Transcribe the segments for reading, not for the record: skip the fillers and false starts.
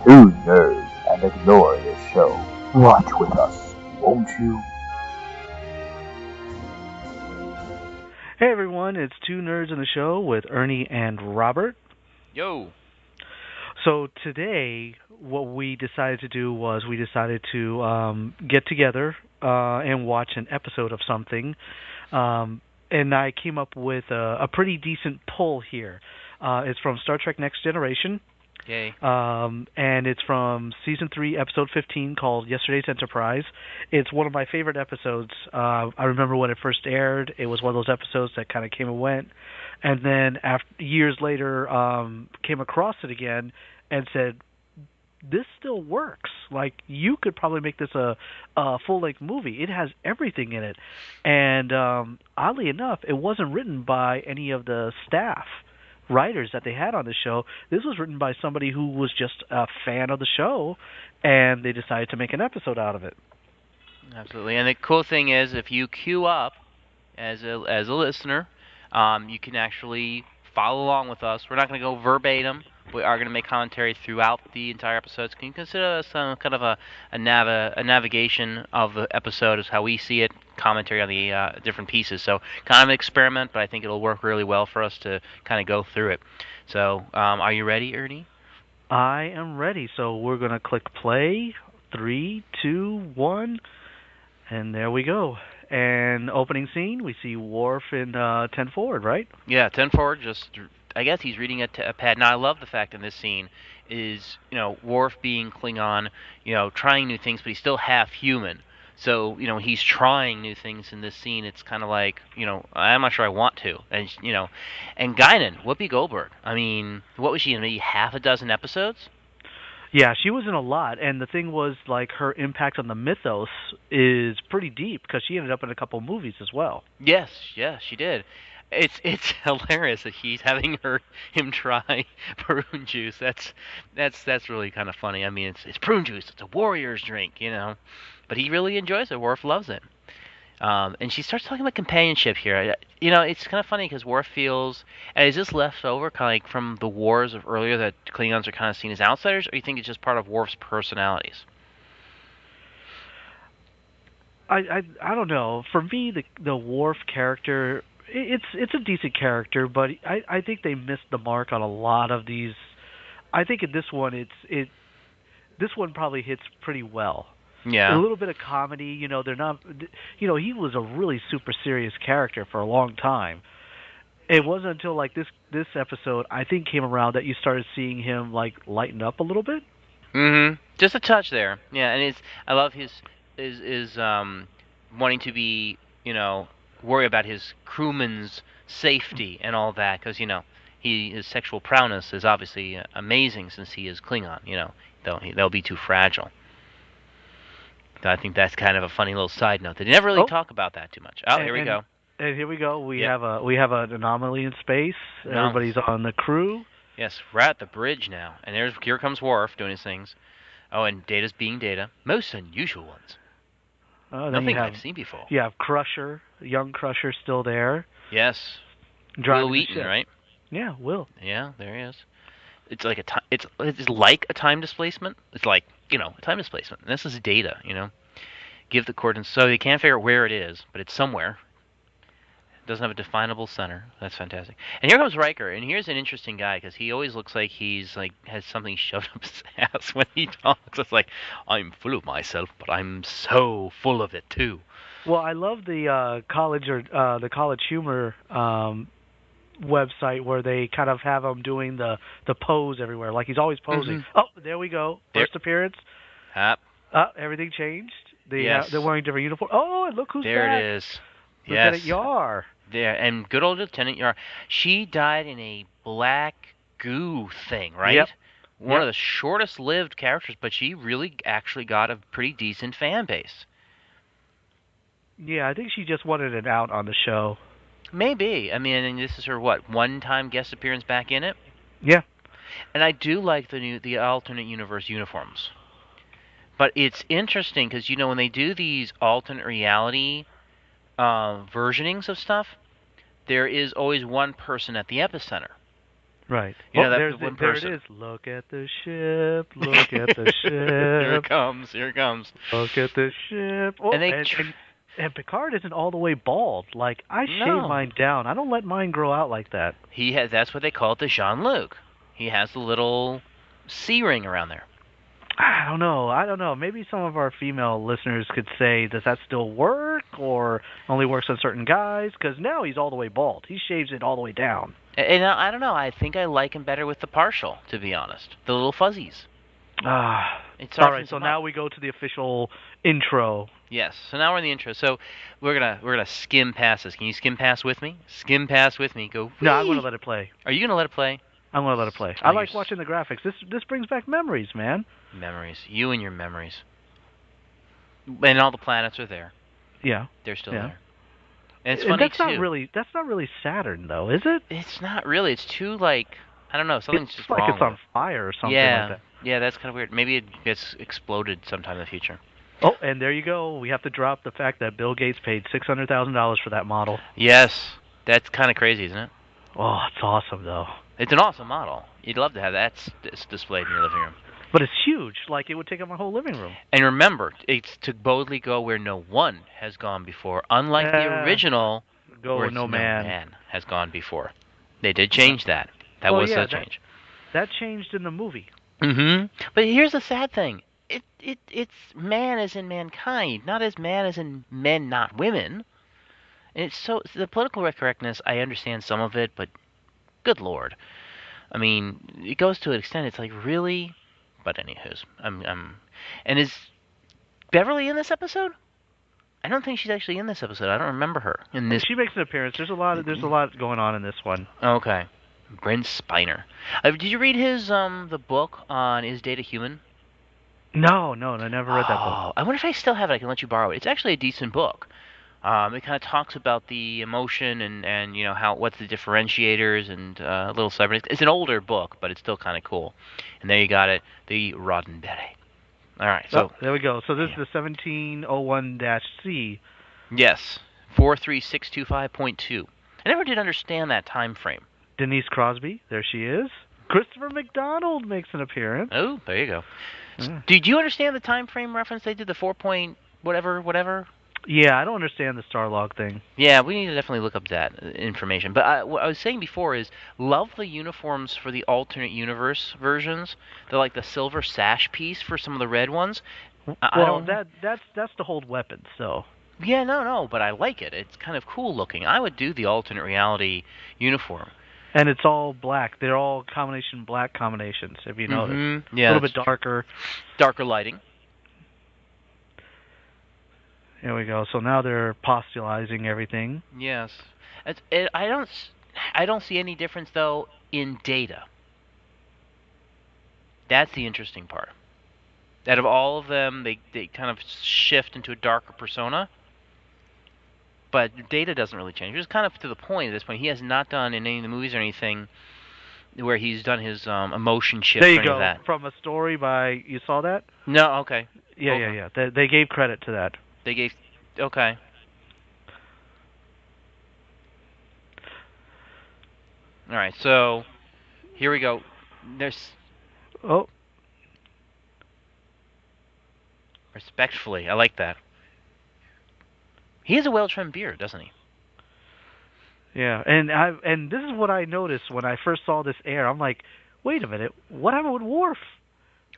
Two nerds and a glorious show. Watch with us, won't you? Hey everyone, it's Two Nerds in the Show with Ernie and Robert. Yo. So today, what we decided to do was we decided to get together and watch an episode of something. And I came up with a pretty decent poll here. It's from Star Trek Next Generation. Yay. And it's from Season 3, Episode 15, called Yesterday's Enterprise. It's one of my favorite episodes. I remember when it first aired. It was one of those episodes that kind of came and went. And then years later, came across it again and said, this still works. Like, you could probably make this a full-length movie. It has everything in it. And oddly enough, it wasn't written by any of the staff writers that they had on the show. This was written by somebody who was just a fan of the show, and they decided to make an episode out of it. Absolutely. And the cool thing is, if you queue up as a listener, you can actually follow along with us. We're not going to go verbatim. We are going to make commentary throughout the entire episode. So you can consider this kind of a navigation of the episode as how we see it, commentary on the different pieces. So kind of an experiment, but I think it'll work really well for us to kind of go through it. So are you ready, Ernie? I am ready. So we're going to click play. 3, 2, 1, and there we go. And opening scene, we see Worf in 10 forward, right? Yeah, 10 forward, I guess he's reading a pad. Now, I love the fact in this scene is, Worf being Klingon, trying new things, but he's still half human. So, he's trying new things in this scene. It's kind of like, I'm not sure I want to. And, and Guinan, Whoopi Goldberg, I mean, what was she in, maybe half a dozen episodes? Yeah, she was in a lot, and the thing was, like, her impact on the mythos is pretty deep, because she ended up in a couple movies as well. Yes, she did. It's hilarious that he's having him try prune juice. That's really kind of funny. I mean, it's prune juice. It's a warrior's drink, But he really enjoys it. Worf loves it. And she starts talking about companionship here. It's kind of funny because Worf feels, and is this left over kind of like from the wars of earlier that Klingons are kind of seen as outsiders, or you think it's just part of Worf's personalities? I don't know. For me, the Worf character, it's a decent character, but I think they missed the mark on a lot of these. I think in this one, this one probably hits pretty well. Yeah. A little bit of comedy, they're not, he was a really super serious character for a long time. It wasn't until like this episode, I think, came around that you started seeing him like lighten up a little bit. Just a touch there. Yeah, and I love his wanting to be, worry about his crewman's safety and all that, because his sexual prowess is obviously amazing since he is Klingon. They'll be too fragile. I think that's kind of a funny little side note. They never really talk about that too much. Oh, here we go. And here we go. We have an anomaly in space. Everybody's on the crew. Yes, we're at the bridge now, and here comes Worf doing his things. Oh, and Data's being Data. Most unusual ones. Nothing I've seen before. You have Crusher, young Crusher, still there. Yes. Will Wheaton, right? Yeah, Will. Yeah, there he is. It's like it's like a time displacement. It's like a time displacement. And this is Data. Give the coordinates, so they can't figure out where it is, but it's somewhere. It doesn't have a definable center. That's fantastic. And here comes Riker, and here's an interesting guy because he always looks like he's like has something shoved up his ass when he talks. It's like, I'm full of myself, but I'm so full of it too. Well, I love the the College Humor website where they kind of have him doing the pose everywhere, like he's always posing. Oh, there we go. First appearance. Everything changed. They're wearing different uniforms. Oh, and look who's back. There it is. Lieutenant Yar. There, and good old Lieutenant Yar. She died in a black goo thing, right? Yep. One of the shortest-lived characters, but she really actually got a pretty decent fan base. Yeah, I think she just wanted it out on the show. Maybe. I mean, and this is her, one-time guest appearance back in it? Yeah. And I do like the alternate universe uniforms. But it's interesting because, when they do these alternate reality versionings of stuff, there is always one person at the epicenter. Right. You know Oh, that one there person. it is. Look at the ship. Look at the Here it ship. comes. Here it comes. Look at the ship. Oh, And they and Picard isn't all the way bald. Like I shave No. mine down. I don't let mine grow out like that. He has. That's what they call it, the Jean-Luc. He has the little C ring around there. I don't know. I don't know. Maybe some of our female listeners could say, does that still work, or only works on certain guys? Because now he's all the way bald. He shaves it all the way down. And I don't know. I think I like him better with the partial, to be honest. The little fuzzies. Ah. It All right. softens So him now up. we go to the official intro. Yes. So now we're in the intro. So we're gonna skim past this. Can you skim past with me? Skim past with me. Go. No, I'm whee! going to let it play. Are you gonna let it play? I'm going to let it play. Oh, I like watching the graphics. This brings back memories, man. Memories. You and your memories. And all the planets are there. Yeah. They're still Yeah. there. And it's funny that's too. That's not really Saturn, though, is it? It's not really. It's too like I don't know. Something's It's just like wrong. it's on with fire or something yeah. like that. Yeah, that's kind of weird. Maybe it gets exploded sometime in the future. Oh, and there you go. We have to drop the fact that Bill Gates paid $600,000 for that model. Yes, that's kind of crazy, isn't it? Oh, it's awesome, though. It's an awesome model. You'd love to have that displayed in your living room. But it's huge. Like, it would take up my whole living room. And remember, it's to boldly go where no one has gone before, unlike the original, Go where no man. has gone before. They did change that. That was a change. That changed in the movie. Mm-hmm. But here's the sad thing. It's man as in mankind, not as man as in men, not women. And it's so the political correctness. I understand some of it, but good lord, I mean, it goes to an extent. It's like really, but anywho's, and is Beverly in this episode? I don't think she's actually in this episode. I don't remember her in this. She makes an appearance. There's a lot going on in this one. Okay, Brent Spiner. Did you read his the book on Is Data Human? No, I never read that book. I wonder if I still have it. I can let you borrow it. It's actually a decent book. It kind of talks about the emotion and you know what's the differentiators and a little cyber. It's an older book, but it's still kind of cool. And there you got it, the Roddenberry. All right, so there we go. So this is the 1701-C. Yes, 43625.2. I never did understand that time frame. Denise Crosby, there she is. Christopher McDonald makes an appearance. Oh, there you go. Yeah. Did you understand the time frame reference they did? The 4 point whatever. Yeah, I don't understand the Starlog thing. Yeah, we need to definitely look up that information. But what I was saying before is, love the uniforms for the alternate universe versions. They're like the silver sash piece for some of the red ones. That's to hold weapons, so. Yeah, no, but I like it. It's kind of cool looking. I would do the alternate reality uniform. And it's all black. They're all black combinations, if you notice. Yeah, a little bit darker. Darker lighting. Here we go. So now they're postulizing everything. Yes. I don't see any difference, though, in data. That's the interesting part. Out of all of them, they kind of shift into a darker persona. But data doesn't really change. Which is kind of to the point at this point. He has not done in any of the movies or anything where he's done his emotion shift. There you or any go. of that. From a story by, you saw that? No, okay. Yeah. They gave credit to that. They gave, okay. All right, so here we go. There's. Oh. Respectfully, I like that. He has a well-trimmed beard, doesn't he? Yeah, and this is what I noticed when I first saw this air. I'm like, wait a minute, what happened with Worf?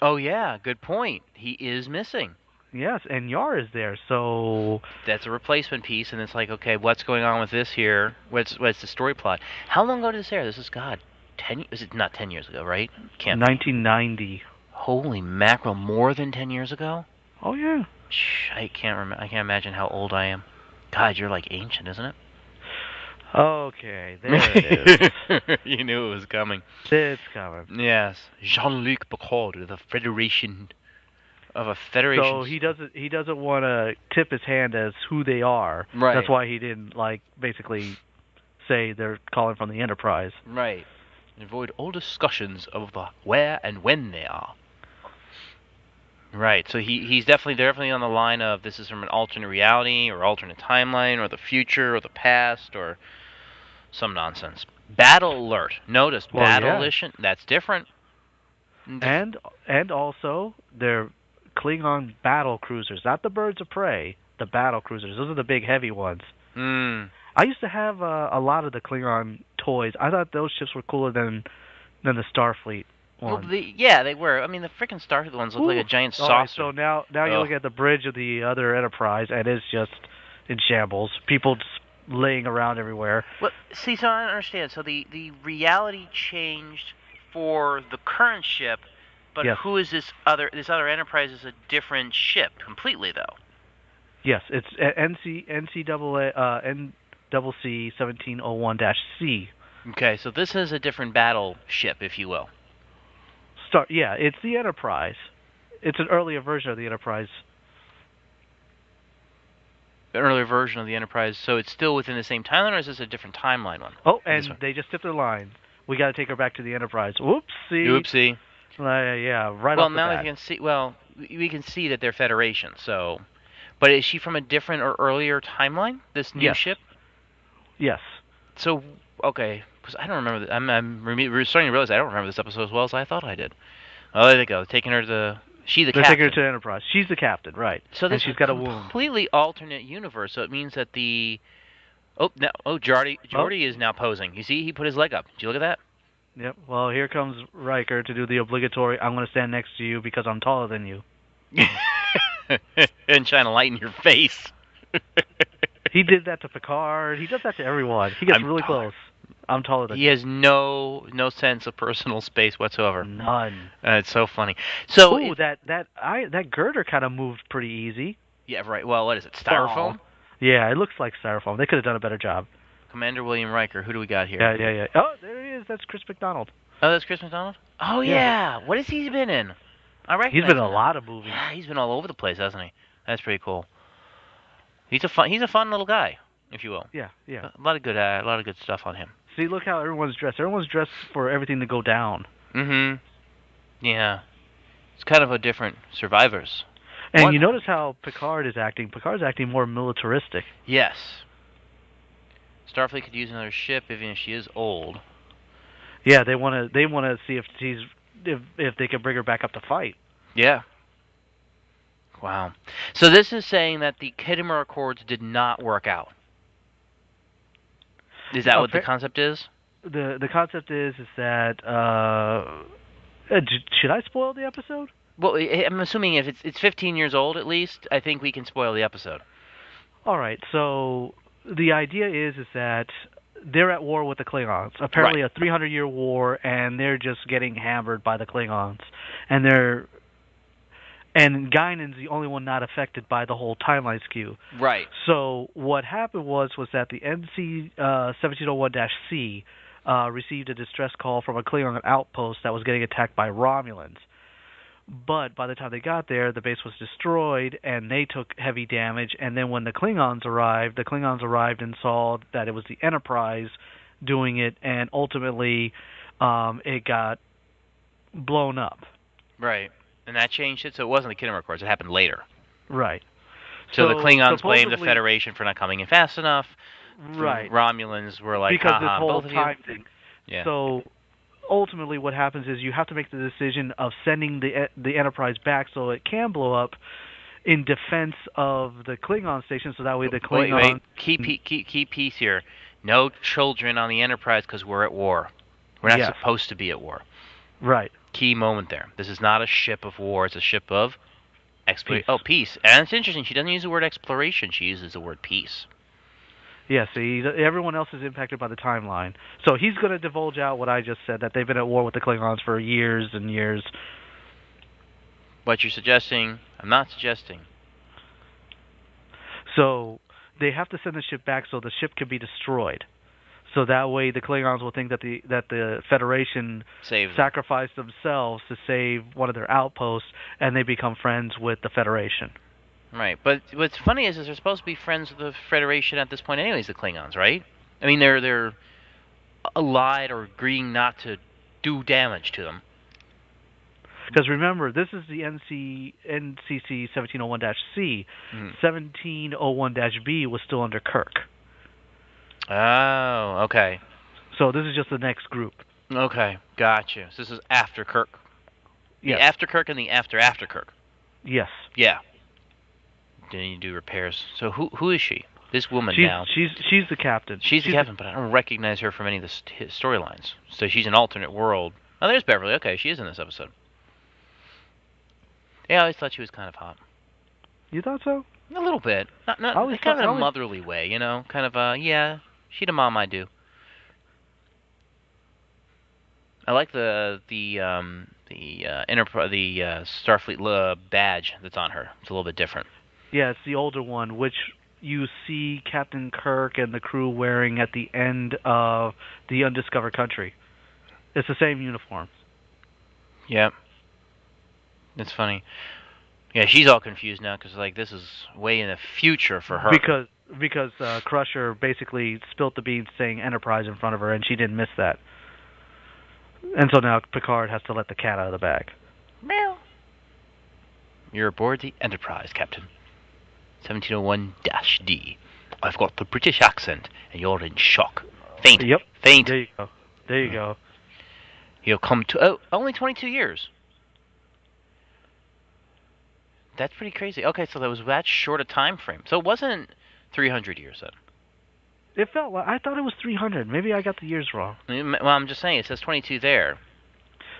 Oh yeah, good point. He is missing. Yes, and Yar is there, so that's a replacement piece, and it's like, okay, what's going on with this here? What's the story plot? How long ago did this air? This is 10. Is it not 10 years ago, right? Can't. 1990. Holy mackerel! More than 10 years ago? Oh yeah. I can't remember. I can't imagine how old I am. God, you're like ancient, isn't it? Okay, there it is. You knew it was coming. It's coming. Yes, Jean-Luc Picard, the Federation of a Federation. So he doesn't want to tip his hand as who they are. Right. That's why he didn't basically say they're calling from the Enterprise. Right. And avoid all discussions of the where and when they are. Right, so they're definitely on the line of this is from an alternate reality or alternate timeline or the future or the past or some nonsense. Battle Alert. Notice Well, Battle yeah. Edition. That's different. And also they're Klingon battle cruisers, not the birds of prey. The battle cruisers. Those are the big heavy ones. I used to have a lot of the Klingon toys. I thought those ships were cooler than the Starfleet ones. Well, yeah, they were. I mean, the freaking Starfleet ones look like a giant saucer. All right, so now you look at the bridge of the other Enterprise, and it's just in shambles. People just laying around everywhere. Well, see, so I don't understand. So the reality changed for the current ship, but Yes. who is this other Enterprise is a different ship completely, though. Yes, it's NCC 1701-C. Okay, so this is a different battle ship, if you will. Yeah, it's the Enterprise. It's an earlier version of the Enterprise. An earlier version of the Enterprise, so it's still within the same timeline, or is this a different timeline one? Oh, and they just tipped their line. We got to take her back to the Enterprise. Whoopsie. Oopsie. Yeah, right well, off the now bat. we can see. Well, we can see that they're Federation. So, but is she from a different or earlier timeline? This new ship? Yes. So, okay, because I don't remember. We're starting to realize I don't remember this episode as well as I thought I did. Oh, there they go. Taking her to They're captain. taking her to Enterprise. She's the captain, right? So this she's is got a a wound. completely alternate universe. So it means that Geordi is now posing. You see, he put his leg up. Did you look at that? Yep. Well, here comes Riker to do the obligatory. I'm going to stand next to you because I'm taller than you. And shine a light in your face. He did that to Picard. He does that to everyone. He gets really close. I'm taller than you. He has no sense of personal space whatsoever. None. It's so funny. So that girder kind of moved pretty easy. Yeah, right. Well, what is it? Styrofoam? Yeah, it looks like styrofoam. They could have done a better job. Commander William Riker. Who do we got here? Yeah. Oh, there he is. That's Chris McDonald. Oh, that's Chris McDonald? Oh, yeah. What has he been in? I recognize He's been in him. a lot of movies. Yeah, he's been all over the place, hasn't he? That's pretty cool. He's a fun little guy, if you will. Yeah. A lot of good stuff on him. See, look how everyone's dressed. Everyone's dressed for everything to go down. Mm-hmm. Yeah. It's kind of a different Survivors. And you notice how Picard is acting. Picard's acting more militaristic. Yes. Starfleet could use another ship, even if she is old. Yeah, they want to see if they can bring her back up to fight. Yeah. Wow. So this is saying that the Khitomer Accords did not work out. Is that what the concept is? The concept is that should I spoil the episode? Well, I'm assuming if it's 15 years old at least, I think we can spoil the episode. All right. So the idea is that they're at war with the Klingons. Apparently, right. A 300-year war, and they're just getting hammered by the Klingons, and Guinan's the only one not affected by the whole timeline skew. Right. So what happened was that the NC 1701-C received a distress call from a Klingon outpost that was getting attacked by Romulans. But by the time they got there, the base was destroyed, and they took heavy damage. And then when the Klingons arrived and saw that it was the Enterprise doing it, and ultimately it got blown up. Right. And that changed it, so it wasn't the Khitomer Accords. It happened later. Right. So the Klingons blamed the Federation for not coming in fast enough. Right. The Romulans were like, because haha, this whole both of time you. thing. Yeah. So ultimately what happens is you have to make the decision of sending the Enterprise back so it can blow up in defense of the Klingon station, so that way the Klingon... Wait. Key piece here. No children on the Enterprise because we're at war. We're not supposed to be at war. Right. Key moment there. This is not a ship of war. It's a ship of exploration. Oh, peace. And it's interesting. She doesn't use the word exploration. She uses the word peace. Yeah, see, everyone else is impacted by the timeline. So he's going to divulge out what I just said, that they've been at war with the Klingons for years and years. What you're suggesting, I'm not suggesting. So they have to send the ship back so the ship can be destroyed. So that way the Klingons will think that the Federation sacrificed themselves to save one of their outposts, and they become friends with the Federation. Right, but what's funny is they're supposed to be friends with the Federation at this point anyways, the Klingons, right? I mean, they're allied or agreeing not to do damage to them. Because remember, this is the NCC 1701-C. 1701-B was still under Kirk. Oh, okay. So this is just the next group. Okay, gotcha. So this is after Kirk. The Yes. after Kirk and the after Kirk. Yes. Yeah. Then you do repairs. So who is she? This woman now. She's the captain. She's the captain, but I don't recognize her from any of the storylines. So she's an alternate world. Oh, there's Beverly. Okay, she is in this episode. Yeah, I always thought she was kind of hot. You thought so? A little bit. Not kind of in a motherly way, you know? Kind of, yeah, she'd a mom I do. I like the Starfleet badge that's on her. It's a little bit different. Yeah, it's the older one, which you see Captain Kirk and the crew wearing at the end of the Undiscovered Country. It's the same uniform. Yep. It's funny. Yeah, she's all confused now because like this is way in the future for her. Because Crusher basically spilt the beans saying Enterprise in front of her, and she didn't miss that. And so now Picard has to let the cat out of the bag. Meow. You're aboard the Enterprise, Captain. 1701-D. I've got the British accent, and you're in shock. Faint. Yep. Faint. There you go. There you go. You'll come to... Oh, only 22 years. That's pretty crazy. Okay, so that was that short a time frame. So it wasn't 300 years then. It felt like... I thought it was 300. Maybe I got the years wrong. Well, I'm just saying, it says 22 there.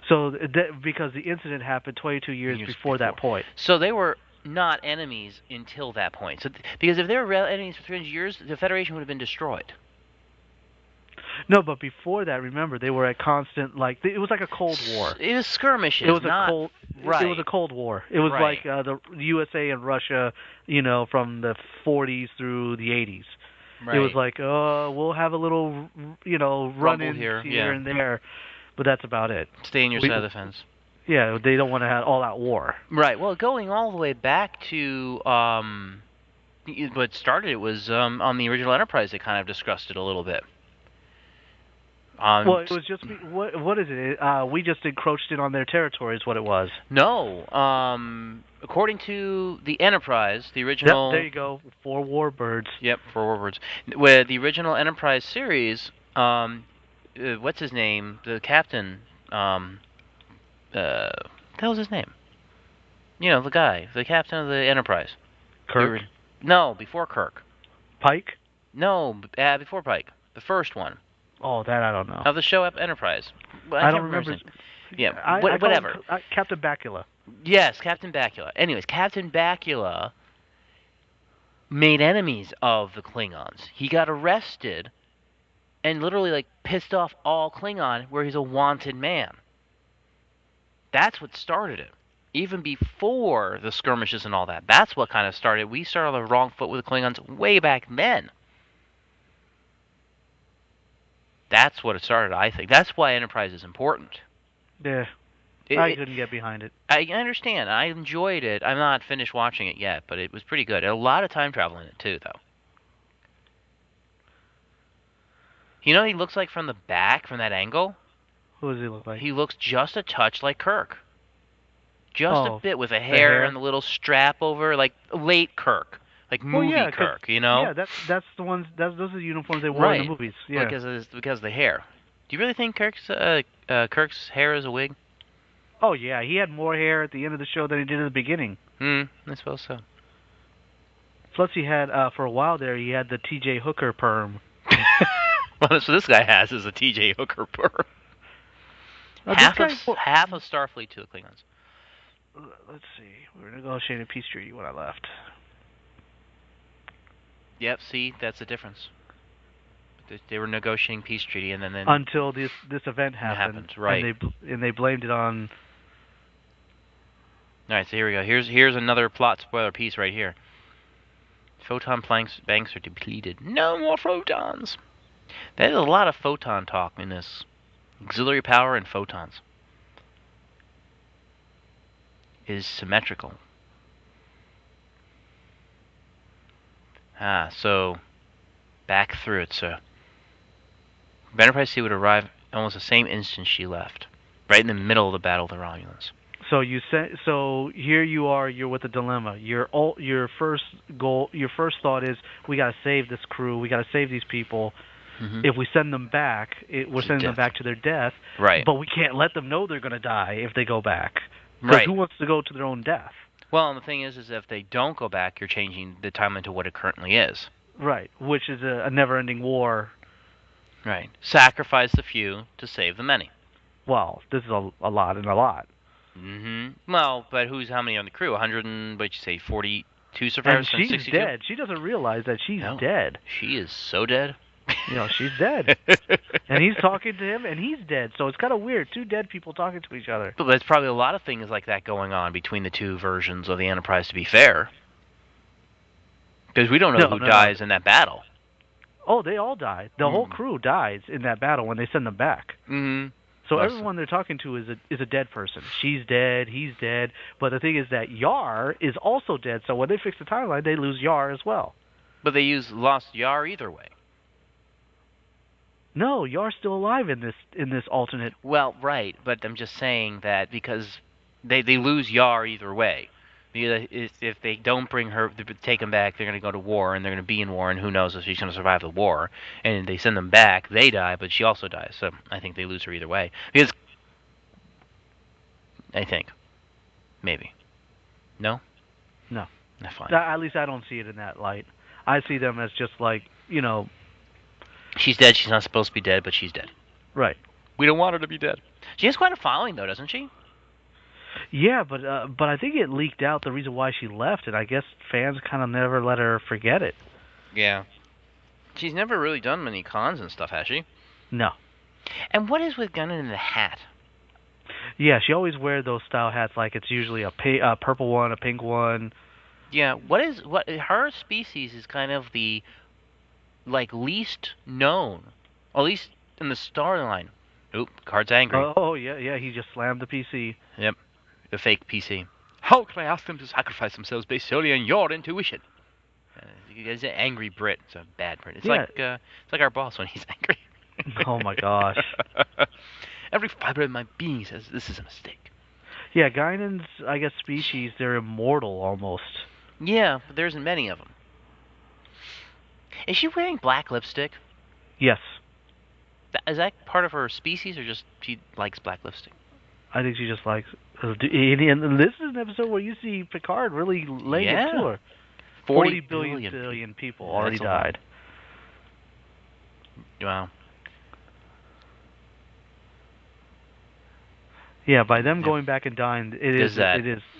So, because the incident happened 22 years before that point. So they were not enemies until that point. So because if they were enemies for 300 years, the Federation would have been destroyed. No, but before that, remember, they were at constant, like, it was like a Cold War. It was skirmishes, It was not... It was a Cold War. It was like the USA and Russia, you know, from the 40s through the 80s. Right. It was like, we'll have a little, you know, run-in here and there, but that's about it. Stay on your side of the fence. Yeah, they don't want to have all-out war. Right. Well, going all the way back to what started it was on the original Enterprise. They kind of discussed it a little bit. Well, it was just what is it? We just encroached in on their territory. Is what it was. No. According to the Enterprise, the original. Yep, there you go. 4 Warbirds. Yep, 4 Warbirds. With the original Enterprise series, what's his name? The captain. What the hell's his name? You know, the guy, the captain of the Enterprise. Kirk? No, before Kirk. Pike? No, before Pike. The first one. Oh, that I don't know. Of the show up Enterprise. I don't remember. Yeah, whatever. Captain Bakula. Yes, Captain Bakula. Anyways, Captain Bakula made enemies of the Klingons. He got arrested and literally like pissed off all Klingon where he's a wanted man. That's what started it. Even before the skirmishes and all that. That's what kind of started. We started on the wrong foot with the Klingons way back then. That's what it started, I think. That's why Enterprise is important. Yeah. I couldn't get behind it. I understand. I enjoyed it. I'm not finished watching it yet, but it was pretty good. A lot of time travel in it, too, though. You know what he looks like from the back, from that angle? Who does he look like? He looks just a touch like Kirk. Just a bit, with the hair and the little strap over, like late Kirk. Like movie Kirk, you know? Yeah, that's the ones. Those are the uniforms they wore in the movies. Yeah, because of the hair. Do you really think Kirk's hair is a wig? Oh yeah, he had more hair at the end of the show than he did at the beginning. I suppose so. Plus, he had for a while there, he had the T.J. Hooker perm. Well, that's what this guy has, is a T.J. Hooker perm. Half of Starfleet to the Klingons. Let's see. We were negotiating peace treaty when I left. Yep, see, that's the difference. They were negotiating peace treaty, and then until this event happened, right? And they blamed it on. All right, so here we go. Here's another plot spoiler piece right here. Photon banks are depleted. No more photons. There's a lot of photon talk in this. Auxiliary power and photons is symmetrical. So back through it. So Enterprise C would arrive almost the same instant she left, right in the middle of the Battle of the Romulans. So here you are. You're with a dilemma. Your first thought is, we got to save this crew. We got to save these people. If we send them back, we're sending them back to their death. Right. But we can't let them know they're going to die if they go back. Because who wants to go to their own death? Well, and the thing is if they don't go back, you're changing the timeline to what it currently is. Right, which is a never-ending war. Right. Sacrifice the few to save the many. Well, this is a lot and a lot. Well, but how many on the crew? 100 and, what'd you say, 42 survivors? And she's 62? dead. She doesn't realize that she's dead. She is so dead. She's dead. And he's talking to him, and he's dead. So it's kind of weird. Two dead people talking to each other. But there's probably a lot of things like that going on between the two versions of the Enterprise, to be fair. Because we don't know who dies in that battle. Oh, they all died. The whole crew dies in that battle when they send them back. So everyone they're talking to is a dead person. She's dead, he's dead. But the thing is that Yar is also dead. So when they fix the timeline, they lose Yar as well. But they lost Yar either way. No, Yar's still alive in this alternate. Well, right, but I'm just saying that because they lose Yar either way. Because if they don't take him back, they're going to go to war, and they're going to be in war, and who knows if she's going to survive the war. And they send them back, they die, but she also dies. So I think they lose her either way. Because I think. Maybe. No? No. That's fine. At least I don't see it in that light. I see them as just like, she's dead. She's not supposed to be dead, but she's dead. Right. We don't want her to be dead. She has quite a following, though, doesn't she? Yeah, but I think it leaked out the reason why she left, and I guess fans kind of never let her forget it. Yeah. She's never really done many cons and stuff, has she? No. And what is with Guinan in the hat? Yeah, she always wears those style hats. Like it's usually a purple one, a pink one. Yeah. Her species is kind of the least known, at least in the storyline. Oop, Picard's angry. Oh yeah, he just slammed the PC. Yep, the fake PC. How can I ask them to sacrifice themselves based solely on your intuition? He's an angry Brit. It's a bad Brit. It's like our boss when he's angry. Oh my gosh. Every fiber of my being says this is a mistake. Yeah, Guinan's, I guess, species, they're immortal almost. Yeah, but there isn't many of them. Is she wearing black lipstick? Yes. Is that part of her species, or just she likes black lipstick? I think she just likes. And this is an episode where you see Picard really laying it to her. 40 billion people already died. Wow. Yeah, by them going back and dying, it is.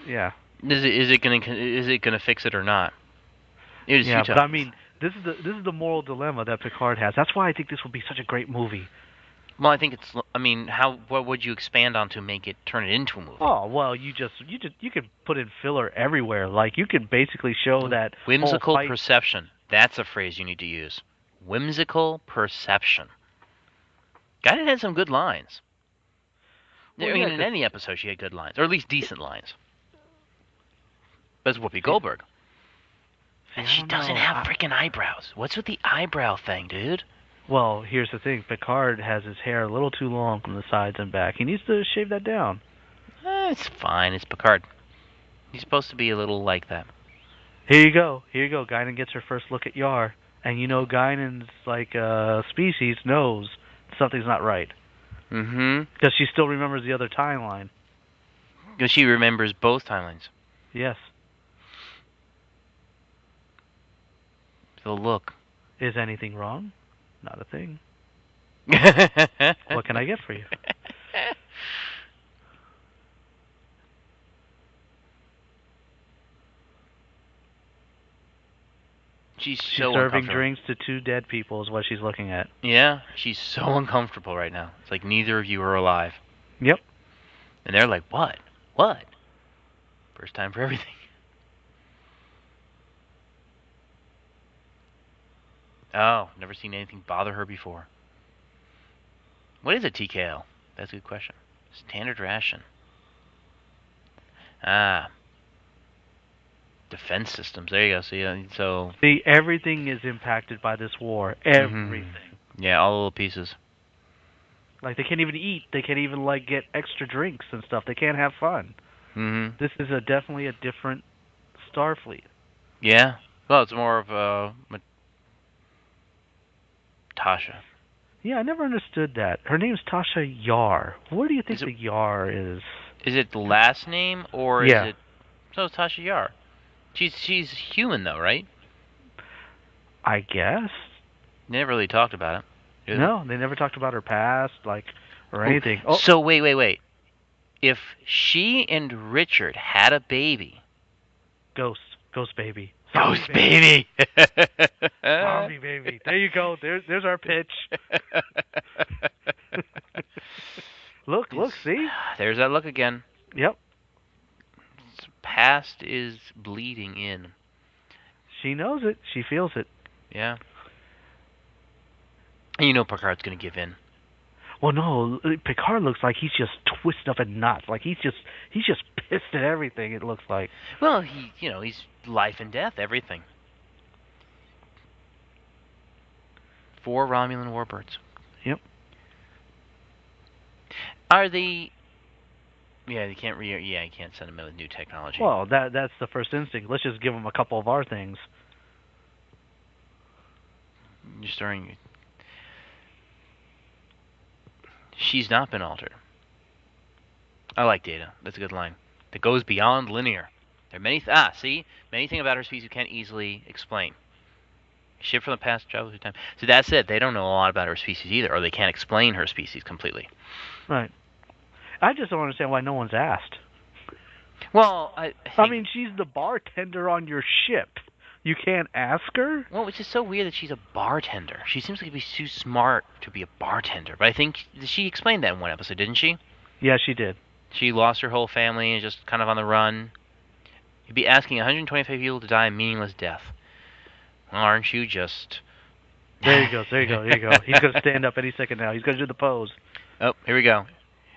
Yeah. Is it gonna fix it or not? It is futile. But I mean, this is the moral dilemma that Picard has. That's why I think this would be such a great movie. Well, I think it's. I mean, what would you expand on to turn it into a movie? Oh well, you could put in filler everywhere. Like you could basically show that whimsical perception. That's a phrase you need to use. Whimsical perception. Guinan had some good lines. Well, in any episode, she had good lines, or at least decent lines. But it's Whoopi Goldberg. And she doesn't have freaking eyebrows. What's with the eyebrow thing, dude? Well, here's the thing. Picard has his hair a little too long from the sides and back. He needs to shave that down. It's fine. It's Picard. He's supposed to be a little like that. Here you go. Guinan gets her first look at Yar. And Guinan's, species knows something's not right. Because she still remembers the other timeline. Because she remembers both timelines. Yes. So look. Is anything wrong? Not a thing. What can I get for you? She's serving drinks to two dead people is what she's looking at. Yeah, she's so uncomfortable right now. It's like neither of you are alive. Yep. And they're like, what? What? First time for everything. Oh, never seen anything bother her before. What is a TKL? That's a good question. Standard ration. Defense systems. There you go. See, everything is impacted by this war. Everything. Yeah, all the little pieces. Like, they can't even eat. They can't even, get extra drinks and stuff. They can't have fun. This is definitely a different Starfleet. Yeah. Well, it's more of a... Tasha. Yeah, I never understood that. Her name's Tasha Yar. Where do you think Is it the Yar is? is it the last name or is Yeah, it? So it's Tasha Yar. She's human though, right? I guess. They never really talked about it. Do they? No, they never talked about her past, like, or Ooh, anything. Oh, so wait. If she and Richard had a baby, Ghost baby. Ghost Zombie baby. Zombie baby. There you go. There's our pitch. Look, see? There's that look again. Yep. Past is bleeding in. She knows it. She feels it. Yeah. And you know Picard's gonna give in. Well, no, Picard looks like he's just twisted up in knots. Like he's just pissed at everything. It looks like. Well, he's life and death, everything. 4 Romulan warbirds. Yep. Are they? Yeah, you can't. You can't send them with new technology. Well, that's the first instinct. Let's just give them a couple of our things. You're starting. She's not been altered. I like Data. That's a good line. That goes beyond linear. There are many. Many things about her species you can't easily explain. Shift from the past, travel through time. So that's it. They don't know a lot about her species either, or they can't explain her species completely. Right. I just don't understand why no one's asked. Well, I mean, she's the bartender on your ship. You can't ask her? Well, it's just so weird that she's a bartender. She seems like to be too smart to be a bartender. But I think she explained that in one episode, didn't she? Yeah, she did. She lost her whole family and is just kind of on the run. You'd be asking 125 people to die a meaningless death. Well, aren't you just... There you go. He's going to stand up any second now. He's going to do the pose. Oh, here we go.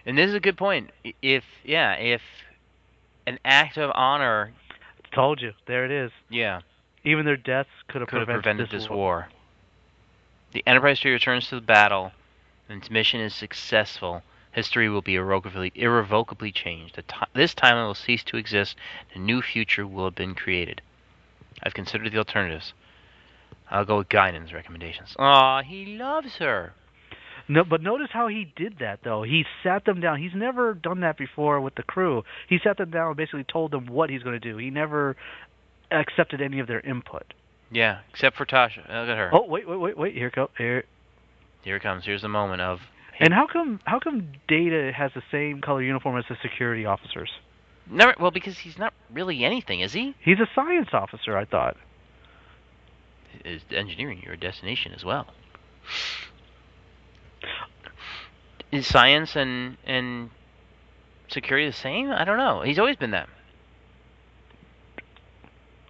And this is a good point. If an act of honor... Told you. There it is. Yeah. Even their deaths could have prevented this war. The Enterprise 3 returns to the battle, and its mission is successful. History will be irrevocably changed. This timeline will cease to exist. A new future will have been created. I've considered the alternatives. I'll go with Guinan's recommendations. Aw, he loves her. No, but notice how he did that, though. He sat them down. He's never done that before with the crew. He sat them down and basically told them what he's going to do. He never accepted any of their input. Yeah, except for Tasha. Look at her. Oh, wait. Here it comes. Here's the moment of... Hey. And how come Data has the same color uniform as the security officers? Never. Well, because he's not really anything, is he? He's a science officer, I thought. Is engineering your destination as well? Is science and security the same? I don't know. He's always been that.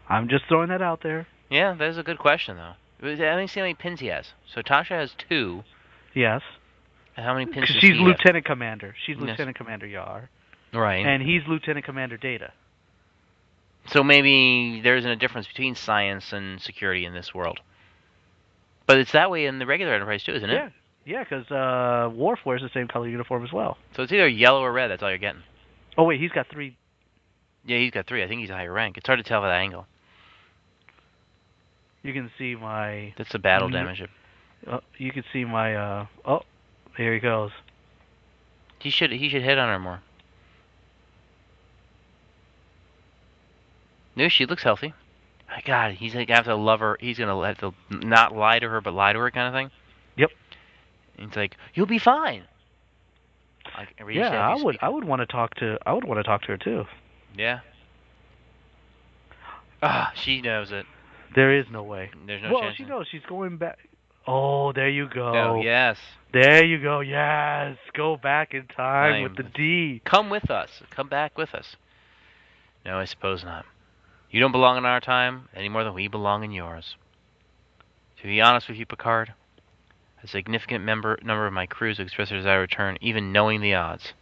I'm just throwing that out there. Yeah, that is a good question, though. Let me see how many pins he has. So Tasha has 2. Yes. And how many pins does She's he Lieutenant Commander. She's Yes. Lieutenant Commander Yar. Right. And he's Lieutenant Commander Data. So maybe there isn't a difference between science and security in this world. But it's that way in the regular Enterprise, too, isn't it? Yeah, because Worf wears the same color uniform as well. So it's either yellow or red. That's all you're getting. Oh, wait, he's got 3. Yeah, he's got 3. I think he's a higher rank. It's hard to tell by that angle. You can see my... That's the battle damage. You can see my... oh, here he goes. He should hit on her more. No, she looks healthy. My God, he's gonna have to love her. He's gonna have to not lie to her, but lie to her, kind of thing. Yep. And it's like, you'll be fine. Like, yeah, I would want to talk to her too. Yeah. She knows it. There is no way. There's no chance. Well, she knows. She's going back. Oh, there you go. Oh, yes. There you go. Yes. Go back in time with the D. Come with us. Come back with us. No, I suppose not. You don't belong in our time any more than we belong in yours. To be honest with you, Picard, a significant number of my crews expressed their desire to return, even knowing the odds.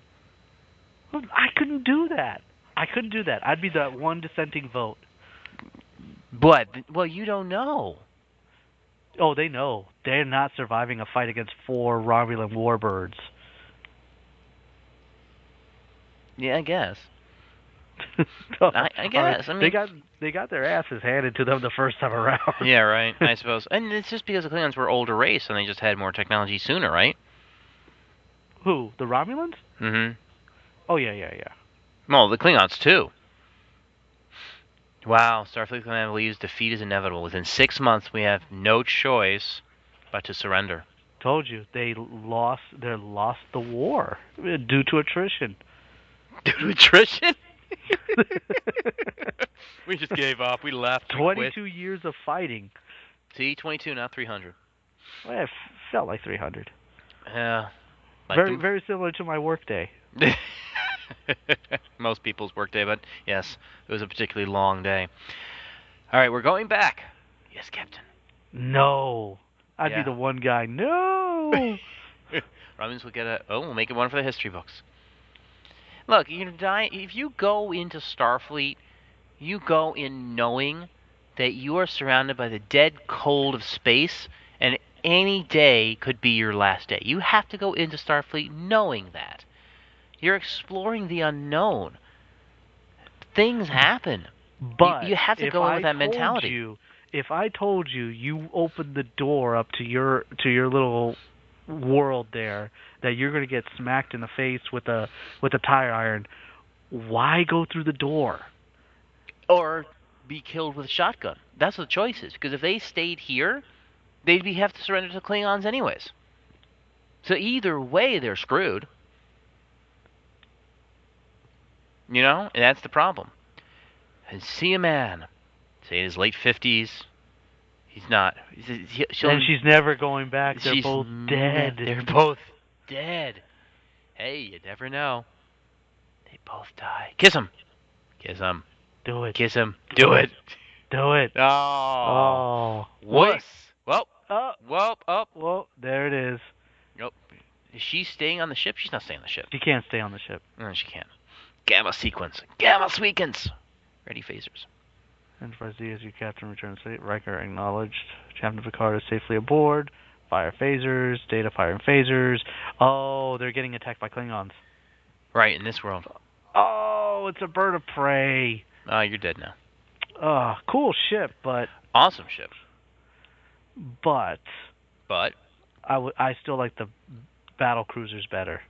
Well, I couldn't do that. I'd be the one dissenting vote. But, well, you don't know. Oh, they know. They're not surviving a fight against 4 Romulan warbirds. Yeah, I guess. I guess. I mean, they got their asses handed to them the first time around. Yeah, right. I suppose, and it's just because the Klingons were older race and they just had more technology sooner, right? Who? The Romulans? Mm-hmm. Oh yeah. Well, the Klingons too. Wow, Starfleet Command believes defeat is inevitable. Within 6 months, we have no choice but to surrender. Told you they lost the war due to attrition. Due to attrition? We just gave up. We left. 22 years of fighting. See, 22, not 300. Well, it felt like 300. Yeah. Very similar to my workday. Most people's workday, but yes, it was a particularly long day. All right, we're going back. Yes, Captain. No. I'd be the one guy. No. Romulans will get we'll make it one for the history books. Look, if you go into Starfleet, you go in knowing that you are surrounded by the dead cold of space, and any day could be your last day. You have to go into Starfleet knowing that. You're exploring the unknown. Things happen. But you have to go in with that mentality. If I told you you opened the door up to your little world there, that you're going to get smacked in the face with a tire iron, why go through the door? Or be killed with a shotgun. That's the choices. Because if they stayed here, they'd have to surrender to Klingons anyways. So either way, they're screwed. You know, and that's the problem. And see a man, say in his late 50s. He's not. And she's never going back. They're both dead. They're both dead. Hey, you never know. They both die. Kiss him. Kiss him. Do it. Kiss him. Do it. Do it. Oh. What? Well. Well, there it is. Nope. Is she staying on the ship? She's not staying on the ship. She can't stay on the ship. No, she can't. Gamma sequence. Gamma sequence. Ready phasers. Enterprise D as your captain returns. Riker acknowledged. Captain Picard is safely aboard. Fire phasers. Data firing phasers. Oh, they're getting attacked by Klingons. Right, in this world. Oh, it's a bird of prey. Oh, you're dead now. Cool ship, but... Awesome ship. But... I still like the battle cruisers better.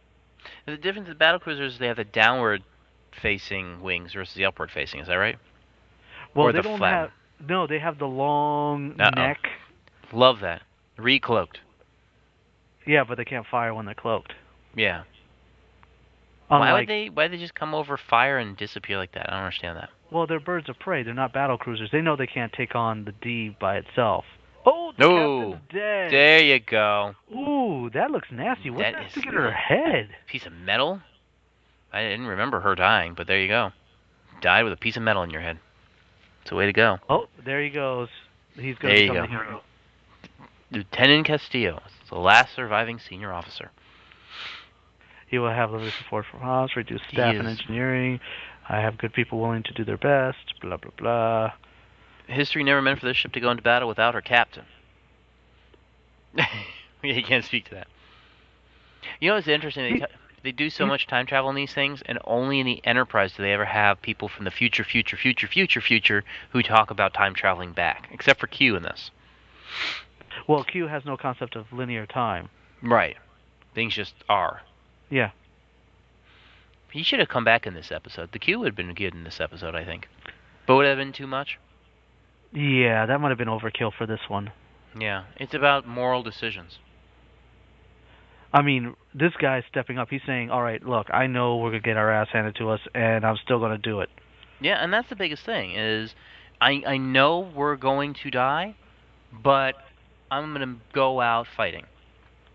The difference with battle cruisers is they have the downward-facing wings versus the upward-facing. Is that right? Well, or they don't flat. have... No, they have the long neck. Love that. Recloaked. Yeah, but they can't fire when they're cloaked. Yeah. Unlike, why would they just come over fire and disappear like that? I don't understand that. Well, they're birds of prey. They're not battle cruisers. They know they can't take on the D by itself. Oh, the captain's dead. There you go. Ooh, that looks nasty. What's that sticking in her head? Piece of metal? I didn't remember her dying, but there you go. Died with a piece of metal in your head. It's a way to go. Oh, there he goes. He's going to become the hero. Lieutenant Castillo, the last surviving senior officer. He will have limited support from us, reduce staff and engineering. I have good people willing to do their best, blah, blah, blah. History never meant for this ship to go into battle without her captain. You can't speak to that. You know what's interesting? They do so much time travel in these things, and only in the Enterprise do they ever have people from the future who talk about time traveling back, except for Q in this. Well, Q has no concept of linear time. Right. Things just are. Yeah. He should have come back in this episode. The Q would have been good in this episode, I think. But would it have been too much? Yeah, that might have been overkill for this one. Yeah, it's about moral decisions. I mean, this guy's stepping up. He's saying, all right, look, I know we're going to get our ass handed to us, and I'm still going to do it. Yeah, and that's the biggest thing, is I know we're going to die, but I'm going to go out fighting.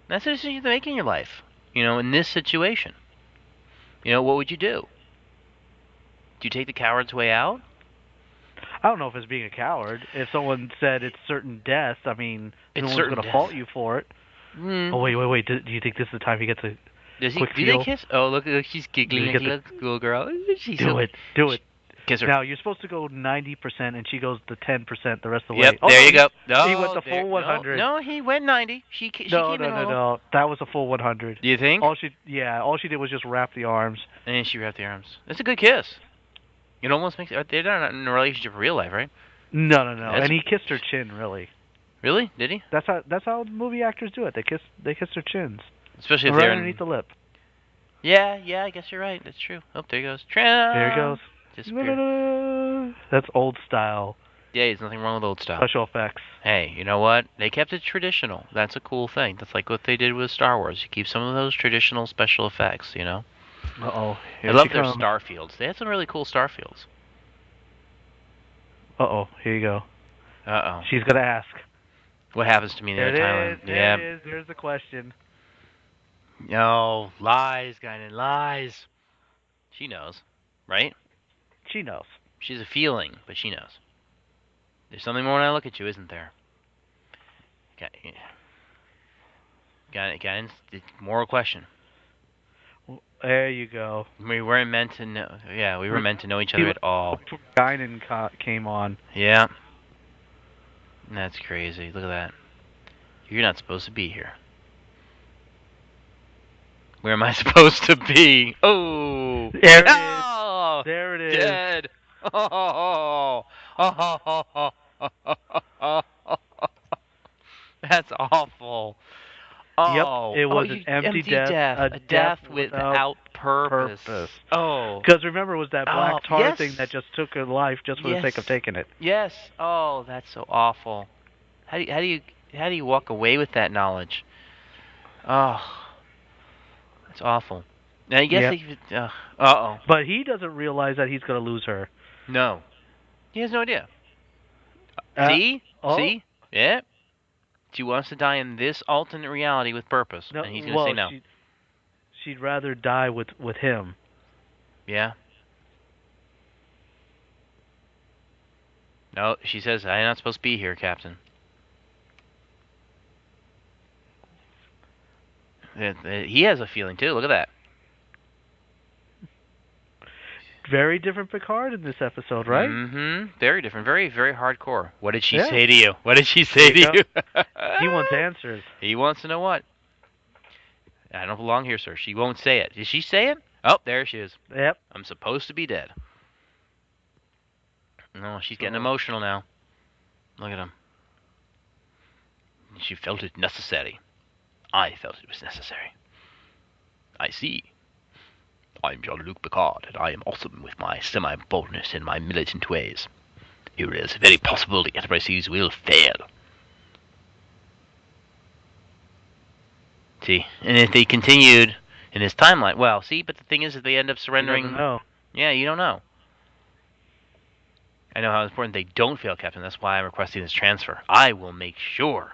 That's the decision you make in your life. You know, in this situation. You know, what would you do? Do you take the coward's way out? I don't know if it's being a coward. If someone said it's certain death, I mean, no one's going to fault you for it. Mm. Oh, wait. Do you think this is the time he gets a quick do feel? they kiss? Oh, look, she's giggling like a schoolgirl. Do it. Kiss her. Now, you're supposed to go 90%, and she goes the 10% the rest of the way. Yep, there you go. No, he went the full 100. No, he went 90. She came in No. That was a full 100. Do you think? All she did was just wrap the arms. And she wrapped the arms. That's a good kiss. It almost makes they're not in a relationship in real life, right? No. That's- And he kissed her chin, really. Really? Did he? That's how movie actors do it. They kiss their chins. Especially if right they're underneath the lip. Yeah, I guess you're right. That's true. Oh, there he goes. There he goes. Disappear. That's old style. Yeah, there's nothing wrong with old style. Special effects. Hey, you know what? They kept it traditional. That's a cool thing. That's like what they did with Star Wars. You keep some of those traditional special effects, you know? Uh-oh. I love their starfields. They had some really cool starfields. Uh-oh. Here you go. Uh-oh. She's going to ask. What happens to me in the Thailand? There it is. There's the question. No, lies, Guinan, lies. She knows, right? She knows. She's a feeling, but she knows. There's something more when I look at you, isn't there? Guinan, moral question. There you go. We weren't meant to know. Yeah, we were meant to know each other at all. Guinan came on. Yeah. That's crazy. Look at that. You're not supposed to be here. Where am I supposed to be? Oh! There it is. There it is. Dead. Oh. That's awful. Oh. Yep, it was an empty death. A death without purpose. Oh. Because remember, it was that black tar yes. thing that just took her life just for the sake of taking it. Yes. Oh, that's so awful. How do you walk away with that knowledge? Oh. That's awful. Now, I guess uh-oh. But he doesn't realize that he's going to lose her. No. He has no idea. See? Oh. See? Yeah. She wants to die in this alternate reality with purpose, and he's going to say no. She'd rather die with him. Yeah. No, she says, I'm not supposed to be here, Captain. He has a feeling, too. Look at that. Very different Picard in this episode, right? Mm-hmm. Very different. Very, very hardcore. What did she say to you? What did she say to you? He wants answers. He wants to know what? I don't belong here, sir. She won't say it. Did she say it? Oh, there she is. Yep. I'm supposed to be dead. No, she's getting emotional now. Look at him. She felt it necessary. I felt it was necessary. I see. I'm Jean-Luc Picard, and I am awesome with my semi-boldness and my militant ways. It is very possible the Enterprise will fail. See, and if they continued in this timeline, well, see, but the thing is, if they end up surrendering... You don't know. Yeah, you don't know. I know how important they don't fail, Captain. That's why I'm requesting this transfer. I will make sure.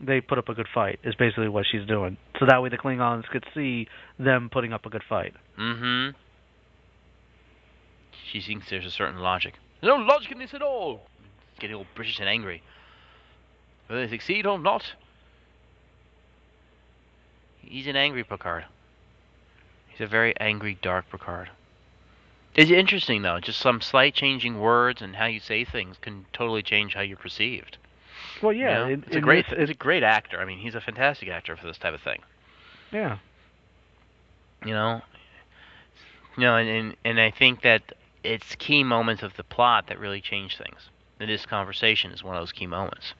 They put up a good fight, is basically what she's doing. So that way the Klingons could see them putting up a good fight. Mm-hmm. She thinks there's a certain logic. There's no logic in this at all. It's getting all British and angry. Whether they succeed or not. He's an angry Picard. He's a very angry, dark Picard. It's interesting, though. Just some slight changing words and how you say things can totally change how you're perceived. Well, yeah. You know? It's a great actor. I mean, he's a fantastic actor for this type of thing. Yeah. You know? And I think that it's key moments of the plot that really change things. And this conversation is one of those key moments.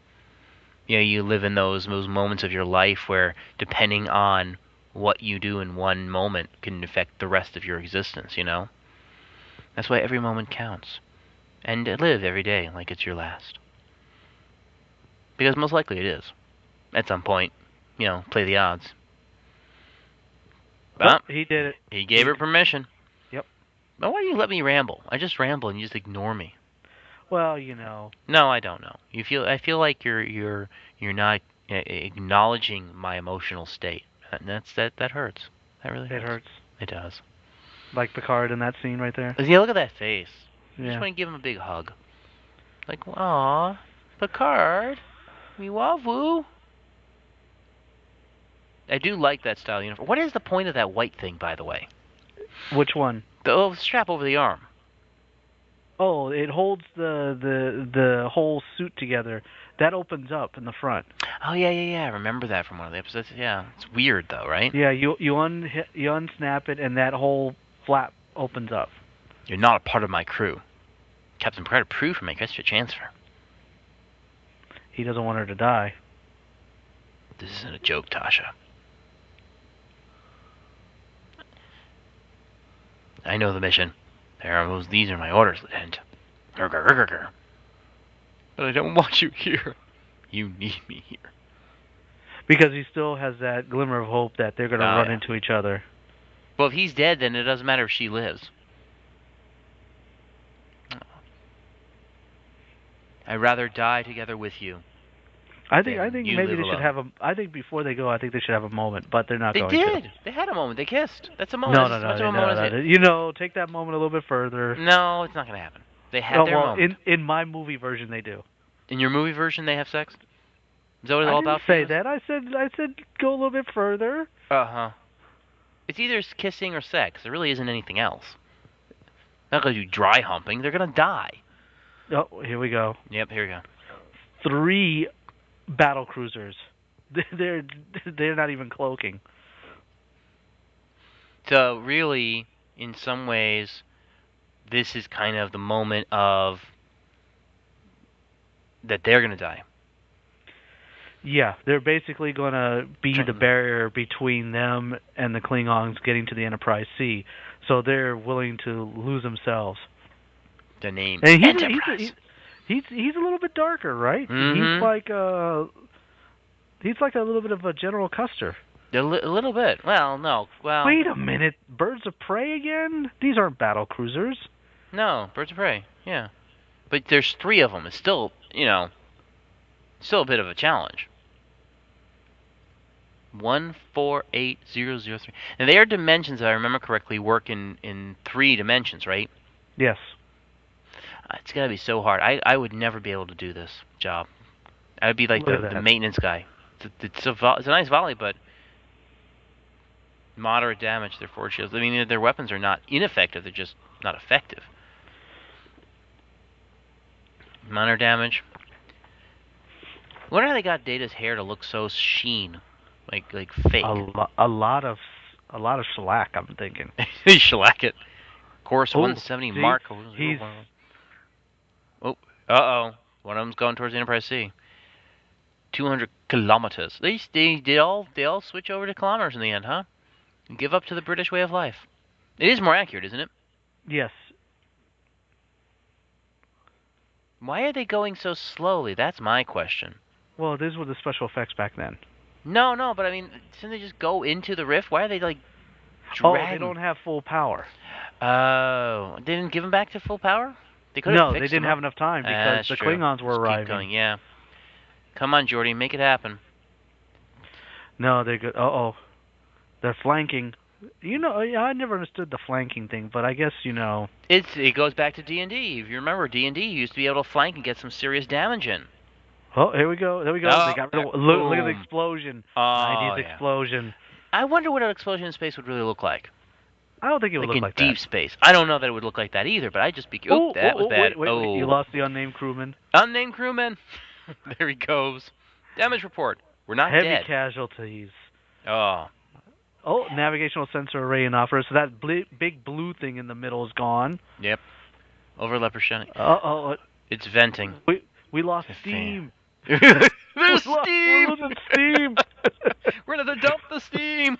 You know, you live in those moments of your life where, depending on what you do in one moment, can affect the rest of your existence, you know? That's why every moment counts. And live every day like it's your last. Because most likely it is. At some point, you know, play the odds. But he did it. He gave her permission. Yep. But why do you let me ramble? I just ramble and you just ignore me. Well, you know. No, I don't know. I feel like you're not acknowledging my emotional state. And that hurts. That really hurts. It hurts. It does. Like Picard in that scene right there. Yeah, look at that face. Yeah. I just want to give him a big hug. Like, aw, Picard. We love you. I do like that style uniform. What is the point of that white thing, by the way? Which one? The strap over the arm. Oh, it holds the whole suit together. That opens up in the front. Oh yeah. I remember that from one of the episodes. Yeah, it's weird though, right? Yeah, you unsnap it and that whole flap opens up. You're not a part of my crew. Captain Picard approved for my extra transfer. He doesn't want her to die. This isn't a joke, Tasha. I know the mission. These are my orders, Lieutenant. But I don't want you here. You need me here. Because he still has that glimmer of hope that they're going to run into each other. Well, if he's dead, then it doesn't matter if she lives. I'd rather die together with you. I think maybe they should have a. I think before they go, I think they should have a moment, but they're not going to. They did. They had a moment. They kissed. That's a moment. No. You know, take that moment a little bit further. No, it's not going to happen. They had their moment. In my movie version, they do. In your movie version, they have sex? Is that what it's all about? I didn't say that. I said go a little bit further. Uh-huh. It's either kissing or sex. There really isn't anything else. They're not going to do dry humping. They're going to die. Oh, here we go. Yep, here we go. 3 battle cruisers. They're not even cloaking. So really, in some ways, this is kind of the moment of that they're going to die. Yeah, they're basically going to be the barrier between them and the Klingons getting to the Enterprise C. So they're willing to lose themselves. The name and Enterprise. He's a little bit darker, right? Mm-hmm. He's like a little bit of a General Custer. A little bit. Well, no. Well. Wait a minute. Birds of Prey again? These aren't battle cruisers. No, Birds of Prey. Yeah, but there's 3 of them. It's still, still a bit of a challenge. 148003. Now their dimensions, if I remember correctly, work in 3 dimensions, right? Yes. It's gotta be so hard. I would never be able to do this job. I would be like the maintenance guy. It's a nice volley, but moderate damage. Their force shields. I mean, their weapons are not ineffective. They're just not effective. Minor damage. I wonder how they got Data's hair to look so sheen, like fake. A lot of shellac, I'm thinking. They shellac it. Course 170 mark. He's. Oh, one of them's going towards the Enterprise C. 200 kilometers. They all switch over to kilometers in the end, huh? And give up to the British way of life. It is more accurate, isn't it? Yes. Why are they going so slowly? That's my question. Well, these were the special effects back then. No, but I mean, shouldn't they just go into the rift? Why are they dragging? Oh, they don't have full power. Oh, they didn't give them back to full power? They could have. No, they didn't have enough time because the Klingons were arriving. Keep going, yeah. Come on, Geordi, make it happen. No, they're good. They're flanking. I never understood the flanking thing, but I guess It goes back to D&D. If you remember, D&D used to be able to flank and get some serious damage in. Oh, here we go. There we go. They got look at the explosion. 90s explosion. I wonder what an explosion in space would really look like. I don't think it would look like that. In deep space. I don't know that it would look like that either, but I'd just be... that was bad. Wait, you lost the unnamed crewman. Unnamed crewman. There he goes. Damage report. We're not dead. Heavy casualties. Oh, navigational sensor array inoperable. So that big blue thing in the middle is gone. Yep. Over Leprechaun. It's venting. We lost steam. There's steam! We're losing steam! We're going to dump the steam!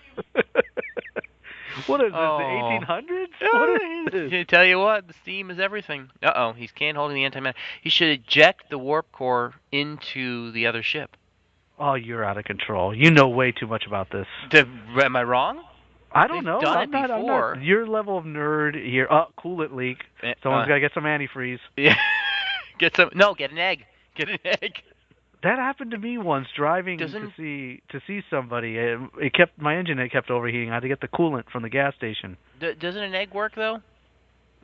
What is this, the 1800s? What is this? I tell you what, the steam is everything. He's can't holding the antimatter. He should eject the warp core into the other ship. Oh, you're out of control. You know way too much about this. Am I wrong? I don't know. I'm not. Your level of nerd here. Coolant leak. Someone's got to get some antifreeze. Yeah. Get an egg. Get an egg. That happened to me once driving to see somebody. My engine kept overheating. I had to get the coolant from the gas station. Doesn't an egg work though?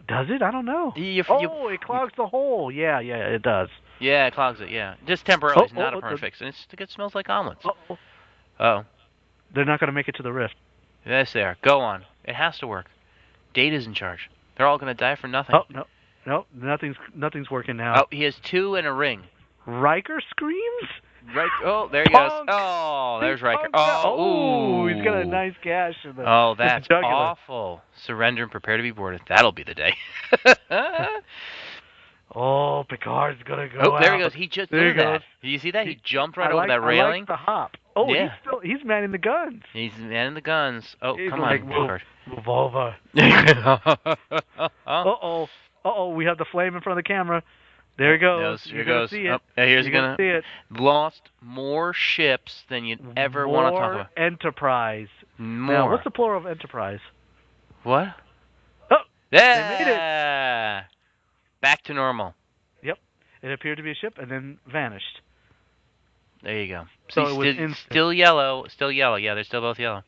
Does it? I don't know. It clogs the hole. Yeah, it does. Yeah, it clogs it. Yeah, just temporarily. It's not a permanent fix. And it smells like omelets. They're not going to make it to the rift. Yes, they are. Go on. It has to work. Data's in charge. They're all going to die for nothing. No, nothing's working now. He has 2 and a ring. Riker screams? Right. Oh, there he goes. Punk! Oh, there's He Riker. punked out. Oh, He's got a ooh. nice gash in the Oh, in the that's jugular. awful. Surrender and prepare to be boarded. That'll be the day. Oh, Picard's gonna go Oh, there he out. goes. He just There did he that. goes. Did you see that? He jumped right I over like, that I railing. like the hop. Oh, Yeah. he's manning the guns. He's manning the guns. Oh, He's come like, on, move, Picard. move over. Uh-oh, we have the flame in front of the camera. There he goes. Here You're goes. gonna see it. Oh, here's You're gonna see it. lost more ships than you'd ever want to talk about. Enterprise. More. Now, what's the plural of Enterprise? What? Oh, yeah. they made it. Back to normal. Yep. It appeared to be a ship and then vanished. There you go. So See, it was instant. still yellow. Still yellow. Yeah, they're still both yellow.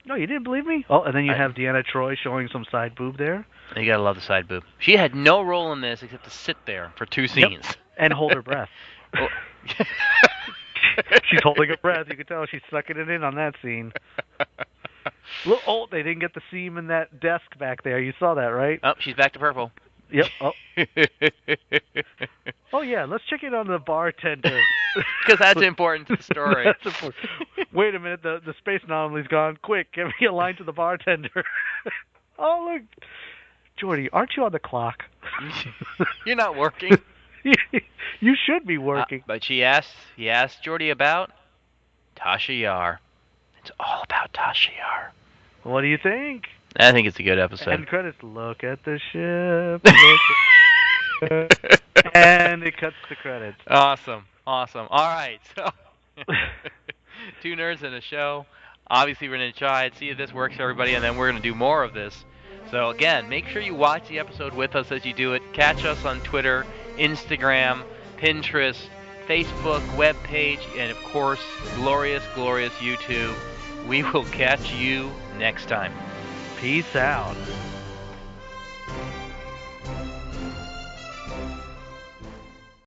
No, you didn't believe me? Oh, and then you have Deanna Troi showing some side boob there. You gotta love the side boob. She had no role in this except to sit there for 2 scenes. Yep. And hold her breath. Oh. She's holding her breath. You can tell she's sucking it in on that scene. Look, oh, they didn't get the seam in that desk back there. You saw that, right? Oh, she's back to purple. Yep. Oh. Oh yeah, let's check in on the bartender. Because that's important to the story. That's important. Wait a minute, the space anomaly's gone. Quick, give me a line to the bartender. Oh look, Geordi, aren't you on the clock? You're not working. You should be working. But he asked Geordi about Tasha Yar. It's all about Tasha Yar. What do you think? I think it's a good episode. And credits. Look at the ship. And it cuts the credits. Awesome. All right. So 2 nerds in a show. Obviously, we're going to try and see if this works for everybody, and then we're going to do more of this. So again, make sure you watch the episode with us as you do it. Catch us on Twitter, Instagram, Pinterest, Facebook, webpage, and of course, glorious YouTube. We will catch you next time. Peace out.